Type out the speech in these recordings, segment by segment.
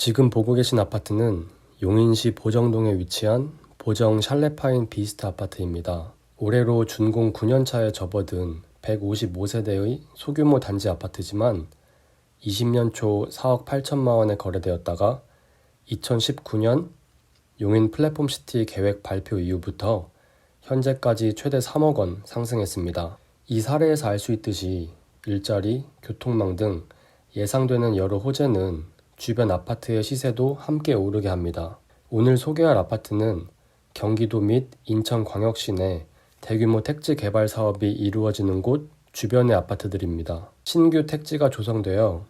지금 보고 계신 아파트는 용인시 보정동에 위치한 보정 샬레파인 비스트 아파트입니다. 올해로 준공 9년차에 접어든 155세대의 소규모 단지 아파트지만 20년 초 4억 8천만 원에 거래되었다가 2019년 용인 플랫폼시티 계획 발표 이후부터 현재까지 최대 3억 원 상승했습니다. 이 사례에서 알 수 있듯이 일자리, 교통망 등 예상되는 여러 호재는 주변 아파트의 시세도 함께 오르게 합니다. 오늘 소개할 아파트는 경기도 및 인천광역시 내 대규모 택지 개발 사업이 이루어지는 곳 주변의 아파트들입니다. 신규 택지가 조성되어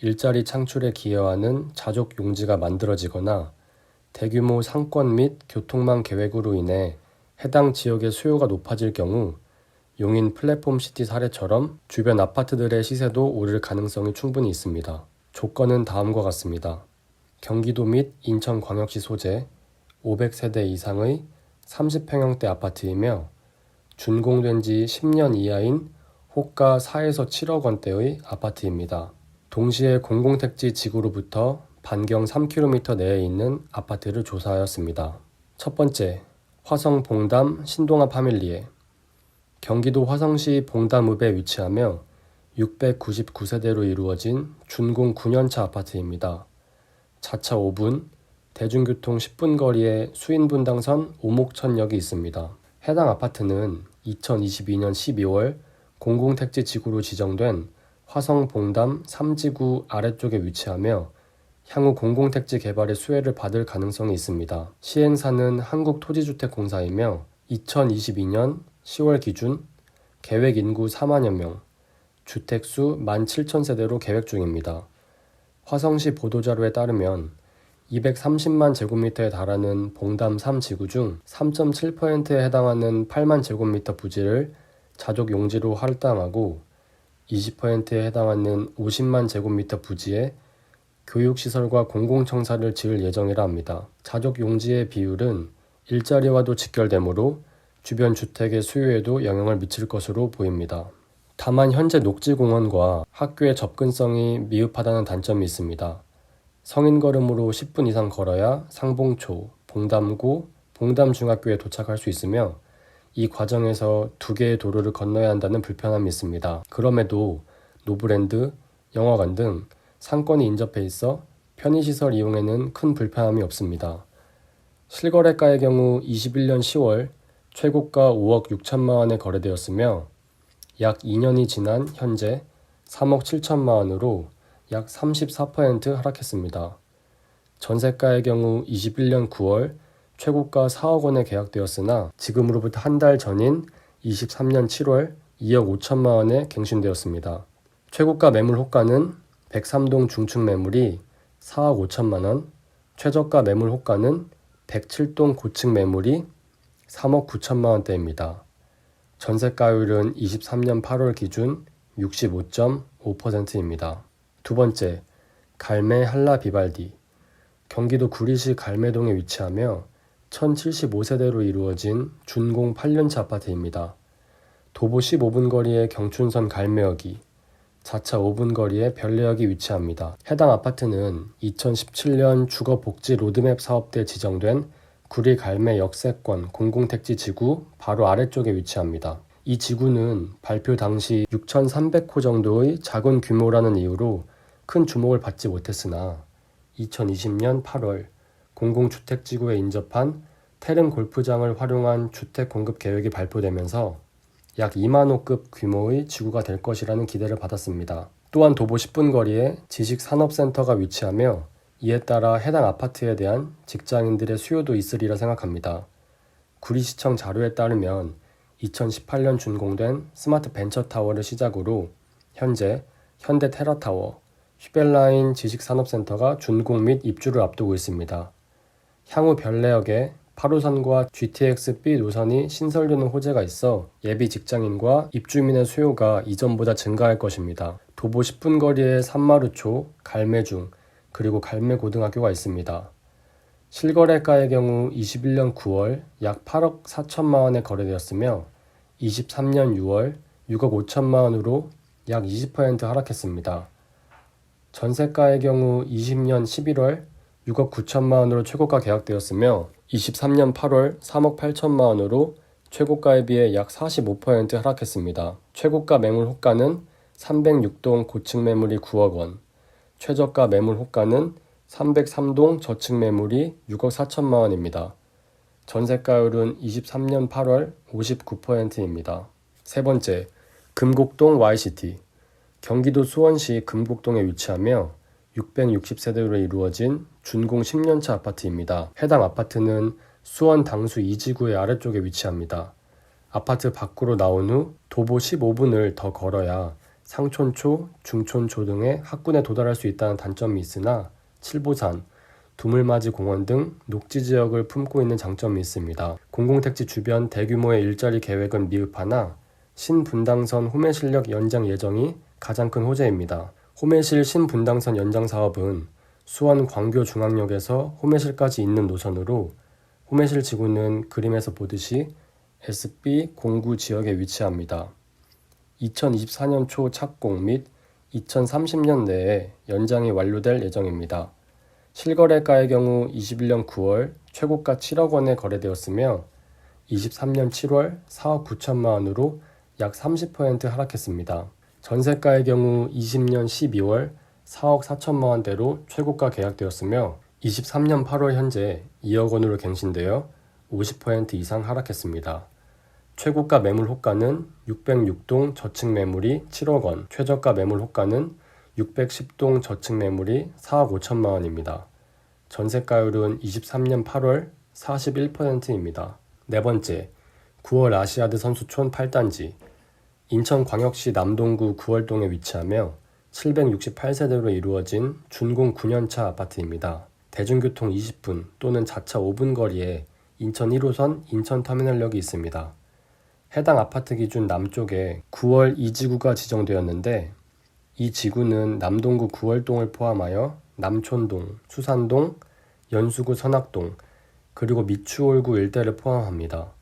일자리 창출에 기여하는 자족 용지가 만들어지거나 대규모 상권 및 교통망 계획으로 인해 해당 지역의 수요가 높아질 경우 용인 플랫폼시티 사례처럼 주변 아파트들의 시세도 오를 가능성이 충분히 있습니다. 조건은 다음과 같습니다. 경기도 및 인천광역시 소재 500세대 이상의 30평형대 아파트이며 준공된 지 10년 이하인 호가 4에서 7억 원대의 아파트입니다. 동시에 공공택지 지구로부터 반경 3km 내에 있는 아파트를 조사하였습니다. 첫 번째, 화성 봉담 신동아 파밀리에 경기도 화성시 봉담읍에 위치하며 699세대로 이루어진 준공 9년차 아파트입니다. 자차 5분, 대중교통 10분 거리에 수인분당선 오목천역이 있습니다. 해당 아파트는 2022년 12월 공공택지 지구로 지정된 화성 봉담 3지구 아래쪽에 위치하며 향후 공공택지 개발의 수혜를 받을 가능성이 있습니다. 시행사는 한국토지주택공사이며 2022년 10월 기준 계획 인구 4만여 명, 주택수 17,000세대로 계획 중입니다. 화성시 보도자료에 따르면 230만 제곱미터에 달하는 봉담 3지구 중 3.7%에 해당하는 8만 제곱미터 부지를 자족 용지로 할당하고 20%에 해당하는 50만 제곱미터 부지에 교육시설과 공공청사를 지을 예정이라 합니다. 자족 용지의 비율은 일자리와도 직결되므로 주변 주택의 수요에도 영향을 미칠 것으로 보입니다. 다만 현재 녹지공원과 학교의 접근성이 미흡하다는 단점이 있습니다. 성인 걸음으로 10분 이상 걸어야 상봉초, 봉담고, 봉담중학교에 도착할 수 있으며 이 과정에서 2개의 도로를 건너야 한다는 불편함이 있습니다. 그럼에도 노브랜드, 영화관 등 상권이 인접해 있어 편의시설 이용에는 큰 불편함이 없습니다. 실거래가의 경우 21년 10월 최고가 5억 6천만 원에 거래되었으며 약 2년이 지난 현재 3억 7천만 원으로 약 34% 하락했습니다. 전세가의 경우 21년 9월 최고가 4억 원에 계약되었으나 지금으로부터 한 달 전인 23년 7월 2억 5천만 원에 갱신되었습니다. 최고가 매물 호가는 103동 중층 매물이 4억 5천만 원, 최저가 매물 호가는 107동 고층 매물이 3억 9천만 원대입니다. 전세가율은 23년 8월 기준 65.5%입니다. 두 번째, 갈매 한라 비발디 경기도 구리시 갈매동에 위치하며 1075세대로 이루어진 준공 8년차 아파트입니다. 도보 15분 거리에 경춘선 갈매역이, 자차 5분 거리에 별내역이 위치합니다. 해당 아파트는 2017년 주거복지 로드맵 사업 때 지정된 구리 갈매 역세권 공공택지 지구 바로 아래쪽에 위치합니다. 이 지구는 발표 당시 6,300호 정도의 작은 규모라는 이유로 큰 주목을 받지 못했으나 2020년 8월 공공주택지구에 인접한 태릉 골프장을 활용한 주택 공급 계획이 발표되면서 약 2만 호급 규모의 지구가 될 것이라는 기대를 받았습니다. 또한 도보 10분 거리에 지식산업센터가 위치하며 이에 따라 해당 아파트에 대한 직장인들의 수요도 있으리라 생각합니다. 구리시청 자료에 따르면 2018년 준공된 스마트 벤처타워를 시작으로 현재 현대 테라타워, 휘벨라인 지식산업센터가 준공 및 입주를 앞두고 있습니다. 향후 별내역에 8호선과 GTX-B 노선이 신설되는 호재가 있어 예비 직장인과 입주민의 수요가 이전보다 증가할 것입니다. 도보 10분 거리에 산마루초, 갈매중, 그리고 갈매고등학교가 있습니다. 실거래가의 경우 21년 9월 약 8억 4천만 원에 거래되었으며 23년 6월 6억 5천만 원으로 약 20% 하락했습니다. 전세가의 경우 20년 11월 6억 9천만 원으로 최고가 계약되었으며 23년 8월 3억 8천만 원으로 최고가에 비해 약 45% 하락했습니다. 최고가 매물 호가는 306동 고층 매물이 9억 원, 최저가 매물 호가는 303동 저층 매물이 6억 4천만 원입니다. 전세가율은 23년 8월 59%입니다. 세 번째, 금곡동 YCT. 경기도 수원시 금곡동에 위치하며 660세대로 이루어진 준공 10년차 아파트입니다. 해당 아파트는 수원 당수 2지구의 아래쪽에 위치합니다. 아파트 밖으로 나온 후 도보 15분을 더 걸어야 상촌초, 중촌초 등의 학군에 도달할 수 있다는 단점이 있으나 칠보산, 두물맞이 공원 등 녹지지역을 품고 있는 장점이 있습니다. 공공택지 주변 대규모의 일자리 계획은 미흡하나 신분당선 호매실역 연장 예정이 가장 큰 호재입니다. 호매실 신분당선 연장 사업은 수원 광교중앙역에서 호매실까지 있는 노선으로 호매실 지구는 그림에서 보듯이 SB 공구 지역에 위치합니다. 2024년 초 착공 및 2030년 내에 연장이 완료될 예정입니다. 실거래가의 경우 21년 9월 최고가 7억 원에 거래되었으며 23년 7월 4억 9천만 원으로 약 30% 하락했습니다. 전세가의 경우 20년 12월 4억 4천만 원대로 최고가 계약되었으며 23년 8월 현재 2억 원으로 갱신되어 50% 이상 하락했습니다. 최고가 매물 호가는 606동 저층 매물이 7억 원, 최저가 매물 호가는 610동 저층 매물이 4억 5천만 원입니다. 전세가율은 23년 8월 41%입니다. 네 번째, 9월 아시아드 선수촌 8단지. 인천광역시 남동구 9월동에 위치하며 768세대로 이루어진 준공 9년차 아파트입니다. 대중교통 20분 또는 자차 5분 거리에 인천 1호선 인천터미널역이 있습니다. 해당 아파트 기준 남쪽에 9월 2지구가 지정되었는데 이 지구는 남동구 9월동을 포함하여 남촌동, 수산동, 연수구 선악동, 그리고 미추홀구 일대를 포함합니다.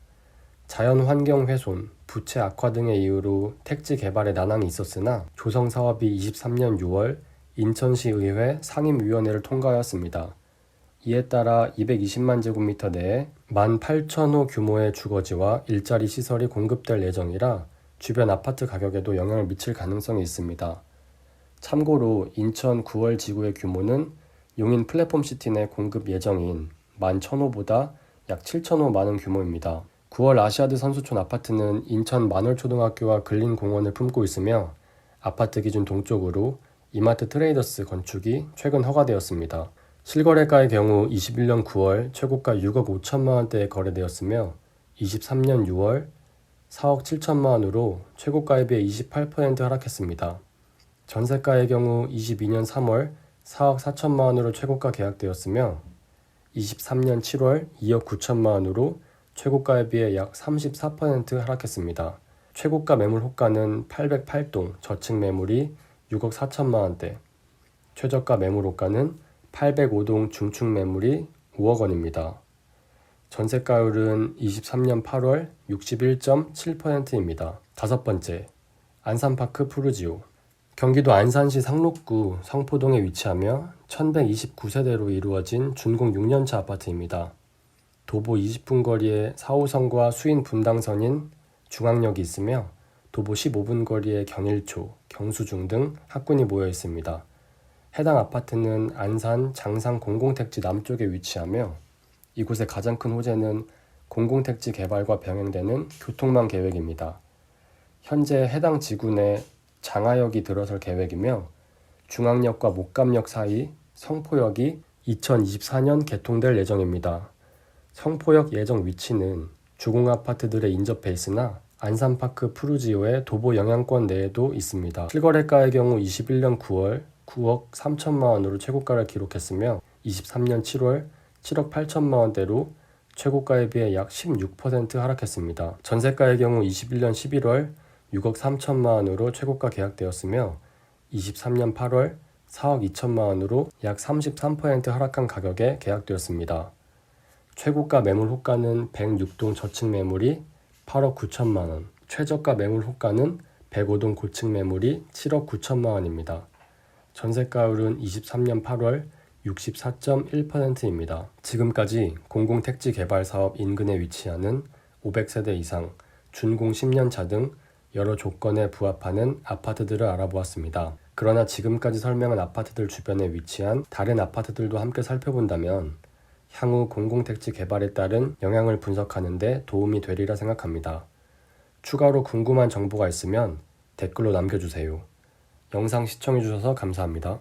자연환경 훼손, 부채 악화 등의 이유로 택지 개발에 난항이 있었으나 조성 사업이 23년 6월 인천시의회 상임위원회를 통과하였습니다. 이에 따라 220만 제곱미터 내에 18,000호 규모의 주거지와 일자리 시설이 공급될 예정이라 주변 아파트 가격에도 영향을 미칠 가능성이 있습니다. 참고로 인천 9월 지구의 규모는 용인 플랫폼시티 내 공급 예정인 11,000호보다 약 7,000호 많은 규모입니다. 9월 아시아드 선수촌 아파트는 인천 만월초등학교와 근린공원을 품고 있으며 아파트 기준 동쪽으로 이마트 트레이더스 건축이 최근 허가되었습니다. 실거래가의 경우 21년 9월 최고가 6억 5천만 원대에 거래되었으며 23년 6월 4억 7천만 원으로 최고가에 비해 28% 하락했습니다. 전세가의 경우 22년 3월 4억 4천만 원으로 최고가 계약되었으며 23년 7월 2억 9천만 원으로 최고가에 비해 약 34% 하락했습니다. 최고가 매물 호가는 808동 저층 매물이 6억 4천만 원대, 최저가 매물 호가는 805동 중층 매물이 5억 원입니다. 전세가율은 23년 8월 61.7%입니다. 다섯 번째, 안산파크 푸르지오. 경기도 안산시 상록구 성포동에 위치하며 1129세대로 이루어진 준공 6년차 아파트입니다. 도보 20분 거리에 4호선과 수인 분당선인 중앙역이 있으며 도보 15분 거리에 경일초, 경수중 등 학군이 모여 있습니다. 해당 아파트는 안산 장상 공공택지 남쪽에 위치하며 이곳의 가장 큰 호재는 공공택지 개발과 병행되는 교통망 계획입니다. 현재 해당 지구 내 장하역이 들어설 계획이며 중앙역과 목감역 사이 성포역이 2024년 개통될 예정입니다. 성포역 예정 위치는 주공아파트들에 인접해 있으나 안산파크 푸르지오의 도보 영향권 내에도 있습니다. 실거래가의 경우 21년 9월 9억 3천만 원으로 최고가를 기록했으며 23년 7월 7억 8천만 원대로 최고가에 비해 약 16% 하락했습니다. 전세가의 경우 21년 11월 6억 3천만 원으로 최고가 계약되었으며 23년 8월 4억 2천만 원으로 약 33% 하락한 가격에 계약되었습니다. 최고가 매물 호가는 106동 저층 매물이 8억 9천만 원, 최저가 매물 호가는 105동 고층 매물이 7억 9천만 원입니다. 전세가율은 23년 8월 64.1%입니다. 지금까지 공공택지 개발 사업 인근에 위치하는 500세대 이상, 준공 10년차 등 여러 조건에 부합하는 아파트들을 알아보았습니다. 그러나 지금까지 설명한 아파트들 주변에 위치한 다른 아파트들도 함께 살펴본다면 향후 공공택지 개발에 따른 영향을 분석하는 데 도움이 되리라 생각합니다. 추가로 궁금한 정보가 있으면 댓글로 남겨주세요. 영상 시청해주셔서 감사합니다.